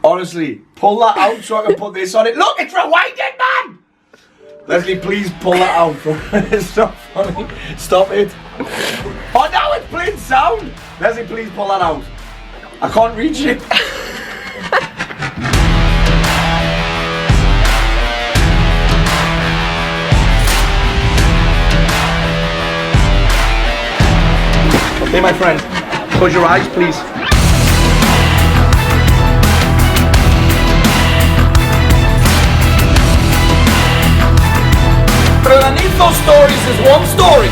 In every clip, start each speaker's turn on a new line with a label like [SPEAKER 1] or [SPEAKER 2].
[SPEAKER 1] Honestly, pull that out so I can put this on it. Look, it's rewinded, man! Leslie, please pull that out. It's not funny. Stop it. Oh, now it's playing sound. Leslie, please pull that out. I can't reach it. Okay, my friend. Close your eyes, please. But underneath those stories is one story.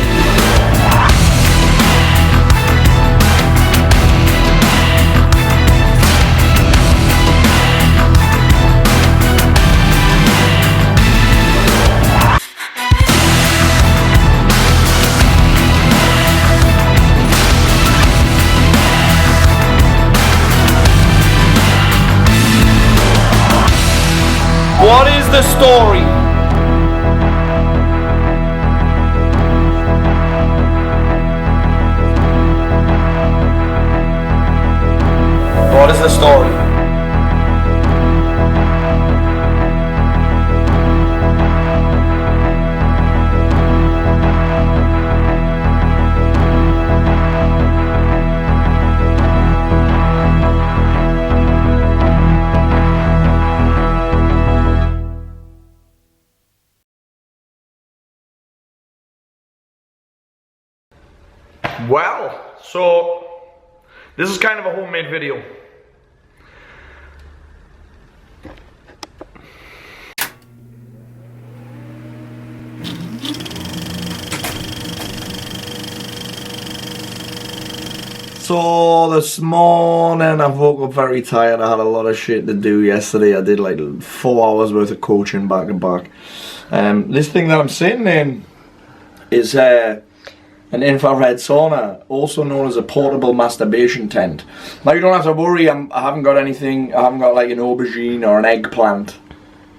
[SPEAKER 1] What is the story? What is the story? Well, so this is kind of a homemade video. So this morning I woke up very tired. I had a lot of shit to do yesterday. I did like 4 hours worth of coaching back and back. This thing that I'm sitting in is an infrared sauna, also known as a portable masturbation tent. Now you don't have to worry, I haven't got anything, I haven't got like an aubergine or an eggplant,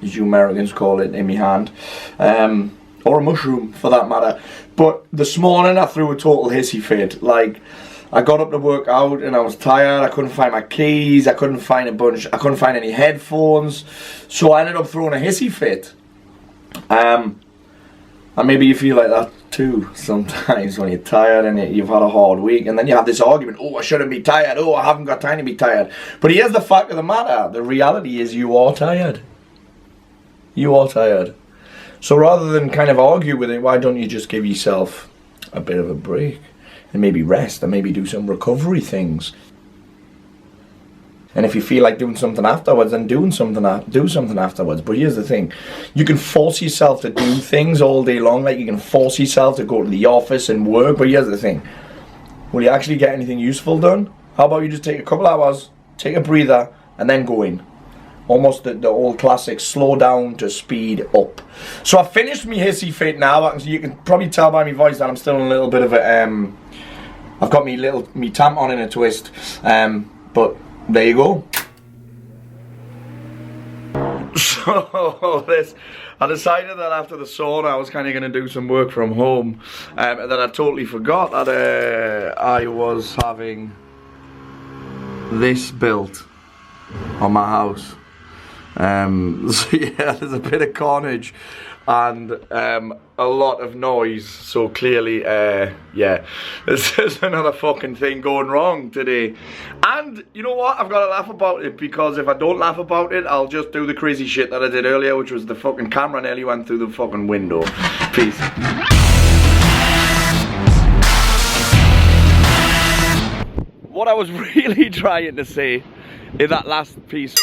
[SPEAKER 1] as you Americans call it, in my hand. Or a mushroom for that matter. But this morning I threw a total hissy fit. Like, I got up to work out and I was tired, I couldn't find my keys, I couldn't find any headphones. So I ended up throwing a hissy fit. And maybe you feel like that too sometimes when you're tired and you've had a hard week, and then you have this argument, oh, I shouldn't be tired, oh, I haven't got time to be tired. But here's the fact of the matter, the reality is you are tired. You are tired. So rather than kind of argue with it, why don't you just give yourself a bit of a break and maybe rest and maybe do some recovery things? And if you feel like doing something afterwards, then do something afterwards. But here's the thing. You can force yourself to do things all day long. Like you can force yourself to go to the office and work. But here's the thing. Will you actually get anything useful done? How about you just take a couple hours, take a breather, and then go in. Almost the old classic, slow down to speed up. So I've finished my hissy fit now. You can probably tell by my voice that I'm still in a little bit of a... I've got me tampon in a twist. But... there you go. So I decided that after the sauna I was kind of going to do some work from home, and then I totally forgot that I was having this built on my house. So yeah, there's a bit of carnage and a lot of noise, so clearly yeah, there's another fucking thing going wrong today. And you know what, I've got to laugh about it, because if I don't laugh about it, I'll just do the crazy shit that I did earlier, which was the fucking camera nearly went through the fucking window. Peace. What I was really trying to say in that last piece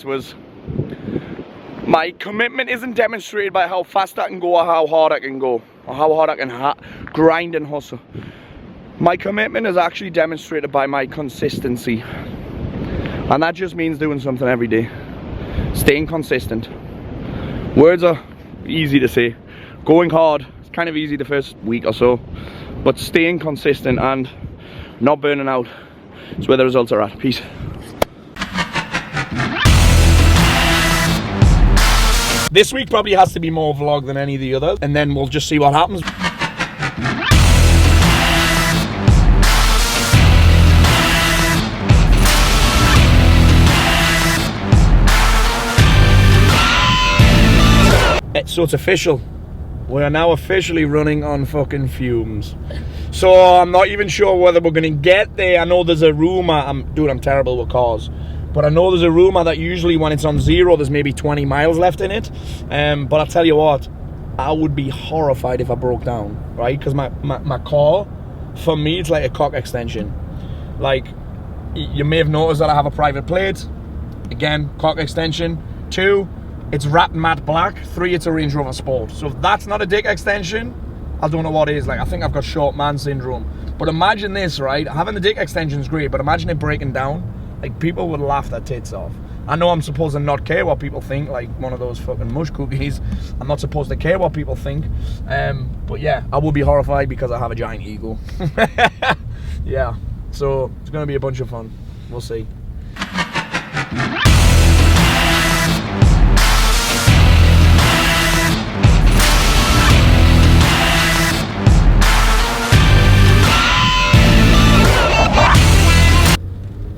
[SPEAKER 1] was, my commitment isn't demonstrated by how fast I can go or how hard I can go, or how hard I can grind and hustle. My commitment is actually demonstrated by my consistency. And that just means doing something every day. Staying consistent. Words are easy to say. Going hard, it's kind of easy the first week or so. But staying consistent and not burning out is where the results are at. Peace. This week probably has to be more vlog than any of the others, and then we'll just see what happens. Right, so it's official. We are now officially running on fucking fumes. So I'm not even sure whether we're going to get there. I know there's a rumour. I'm terrible with cars. But I know there's a rumour that usually when it's on 0, there's maybe 20 miles left in it. But I'll tell you what, I would be horrified if I broke down, right? Because my car, for me, it's like a cock extension. Like, you may have noticed that I have a private plate. Again, cock extension. 2, it's wrapped matte black. 3, it's a Range Rover Sport. So if that's not a dick extension, I don't know what is. Like, I think I've got short man syndrome. But imagine this, right? Having the dick extension is great, but imagine it breaking down. Like, people would laugh their tits off. I know I'm supposed to not care what people think, like one of those fucking mush cookies. I'm not supposed to care what people think. But yeah, I would be horrified because I have a giant ego. Yeah, so it's going to be a bunch of fun. We'll see.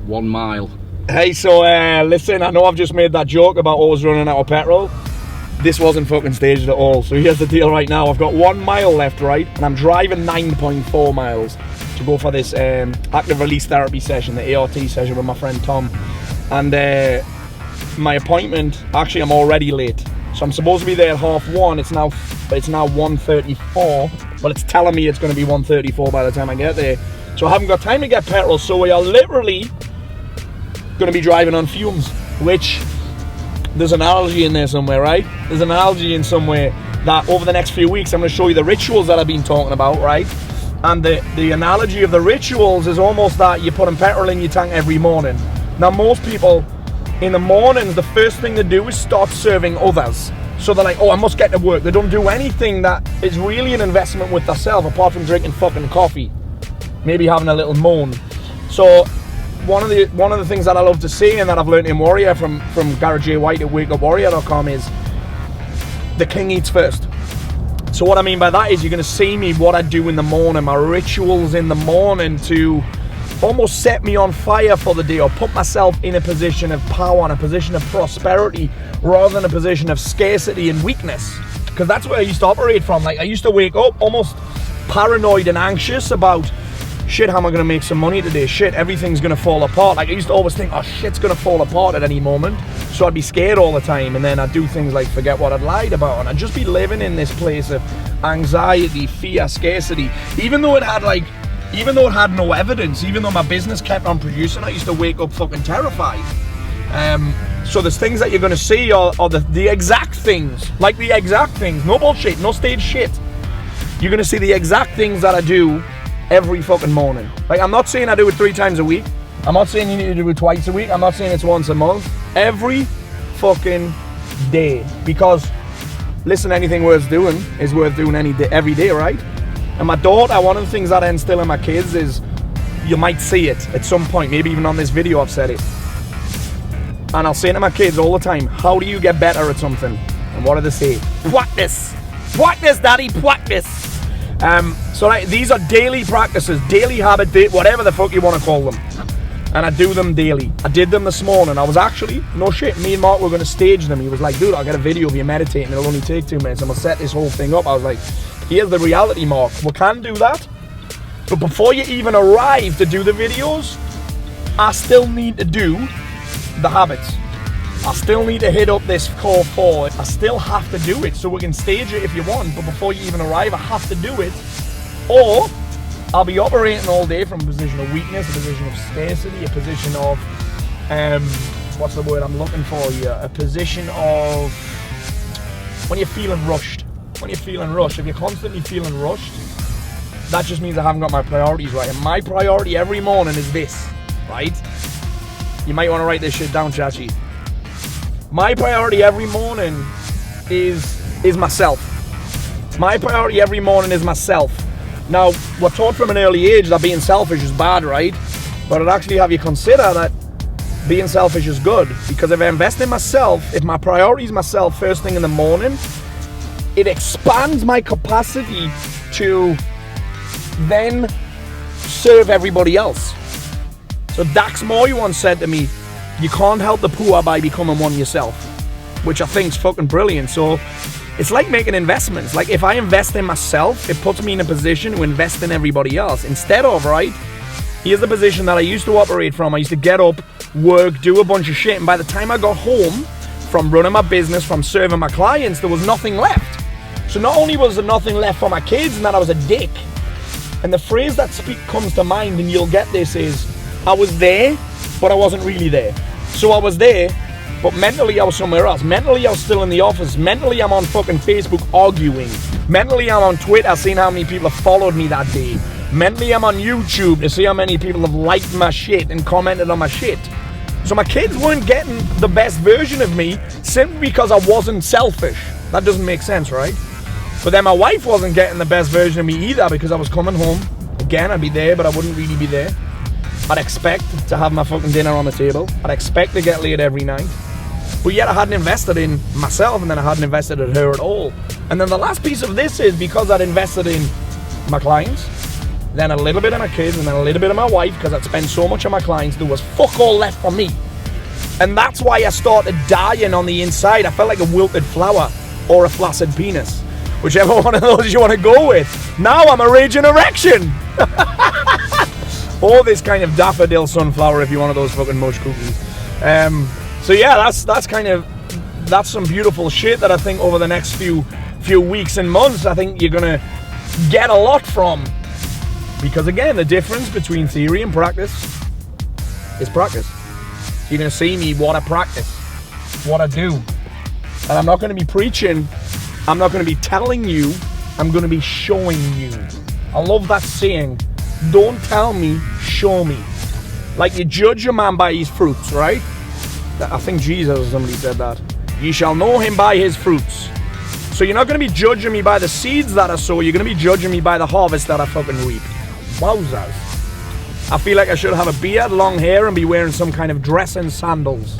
[SPEAKER 2] One mile.
[SPEAKER 1] Hey, so listen, I know I've just made that joke about always running out of petrol. This wasn't fucking staged at all. So here's the deal right now. I've got 1 mile left, right? And I'm driving 9.4 miles to go for this active release therapy session, the ART session with my friend Tom. And my appointment, actually I'm already late. So I'm supposed to be there at 1:30. It's now 1:34. But it's telling me it's going to be 1:34 by the time I get there. So I haven't got time to get petrol. So we are literally going to be driving on fumes, which there's an analogy in there somewhere, right? There's an analogy in somewhere that over the next few weeks I'm going to show you the rituals that I've been talking about, right? And the analogy of the rituals is almost that you're putting petrol in your tank every morning. Now most people in the mornings, the first thing they do is start serving others. So they're like, oh, I must get to work. They don't do anything that is really an investment with themselves apart from drinking fucking coffee, maybe having a little moan. So one of the things that I love to see and that I've learned in Warrior from Garrett J. White at wakeupwarrior.com is the king eats first. So what I mean by that is you're going to see me, what I do in the morning, my rituals in the morning to almost set me on fire for the day or put myself in a position of power, in a position of prosperity rather than a position of scarcity and weakness. Because that's where I used to operate from. Like, I used to wake up almost paranoid and anxious about, shit, how am I going to make some money today? Shit, everything's going to fall apart. Like, I used to always think, oh, shit's going to fall apart at any moment. So I'd be scared all the time. And then I'd do things like forget what I'd lied about. And I'd just be living in this place of anxiety, fear, scarcity. Even though it had no evidence, even though my business kept on producing, I used to wake up fucking terrified. So there's things that you're going to see are the exact things. Like the exact things. No bullshit, no stage shit. You're going to see the exact things that I do every fucking morning. Like, I'm not saying I do it 3 times a week. I'm not saying you need to do it twice a week. I'm not saying it's once a month. Every fucking day. Because, listen, anything worth doing is worth doing every day, right? And my daughter, one of the things that I instill in my kids is, you might see it at some point, maybe even on this video I've said it. And I'll say to my kids all the time, how do you get better at something? And what do they say? Practice. Practice, daddy, practice. So like, these are daily practices, daily habit, whatever the fuck you want to call them. And I do them daily. I did them this morning. I was actually, no shit, me and Mark were going to stage them. He was like, dude, I'll get a video of you meditating. It'll only take 2 minutes. I'm going to set this whole thing up. I was like, here's the reality, Mark. We can do that. But before you even arrive to do the videos, I still need to do the habits. I still need to hit up this core 4. I still have to do it. So we can stage it if you want. But before you even arrive, I have to do it. Or I'll be operating all day from a position of weakness, a position of scarcity, a position of, what's the word I'm looking for here? A position of, when you're feeling rushed. When you're feeling rushed, if you're constantly feeling rushed, that just means I haven't got my priorities right. And my priority every morning is this, right? You might want to write this shit down, Chachi. My priority every morning is myself. My priority every morning is myself. Now, we're taught from an early age that being selfish is bad, right? But I'd actually have you consider that being selfish is good. Because if I invest in myself, if my priority is myself first thing in the morning, it expands my capacity to then serve everybody else. So Dax Moy once said to me, you can't help the poor by becoming one yourself, which I think is fucking brilliant. So
[SPEAKER 2] it's like making investments. Like if I invest in myself, it puts me in a position to invest in everybody else. Instead of, right, here's the position that I used to operate from. I used to get up, work, do a bunch of shit, and by the time I got home from running my business, from serving my clients, there was nothing left. So not only was there nothing left for my kids and that I was a dick, and the phrase that comes to mind, and you'll get this, is I was there, but I wasn't really there. So I was there, but mentally I was somewhere else. Mentally I was still in the office. Mentally I'm on fucking Facebook arguing. Mentally I'm on Twitter seeing how many people have followed me that day. Mentally I'm on YouTube to see how many people have liked my shit and commented on my shit. So my kids weren't getting the best version of me simply because I wasn't selfish. That doesn't make sense, right? But then my wife wasn't getting the best version of me either because I was coming home. Again, I'd be there, but I wouldn't really be there. I'd expect to have my fucking dinner on the table. I'd expect to get laid every night. But yet I hadn't invested in myself, and then I hadn't invested in her at all. And then the last piece of this is because I'd invested in my clients, then a little bit of my kids, and then a little bit of my wife, because I'd spent so much on my clients, there was fuck all left for me. And that's why I started dying on the inside. I felt like a wilted flower or a flaccid penis. Whichever one of those you want to go with. Now I'm a raging erection. Or this kind of daffodil sunflower if you're one of those fucking mush cookies. So yeah, that's some beautiful shit that I think over the next few weeks and months, I think you're gonna get a lot from. Because again, the difference between theory and practice is practice. You're gonna see me what I practice, what I do. And I'm not gonna be preaching, I'm not gonna be telling you, I'm gonna be showing you. I love that saying, don't tell me, show me. Like you judge a man by his fruits, right? I think Jesus or somebody said that. You shall know him by his fruits. So you're not going to be judging me by the seeds that I sow, you're going to be judging me by the harvest that I fucking reap. Wowzers. I feel like I should have a beard, long hair, and be wearing some kind of dress and sandals.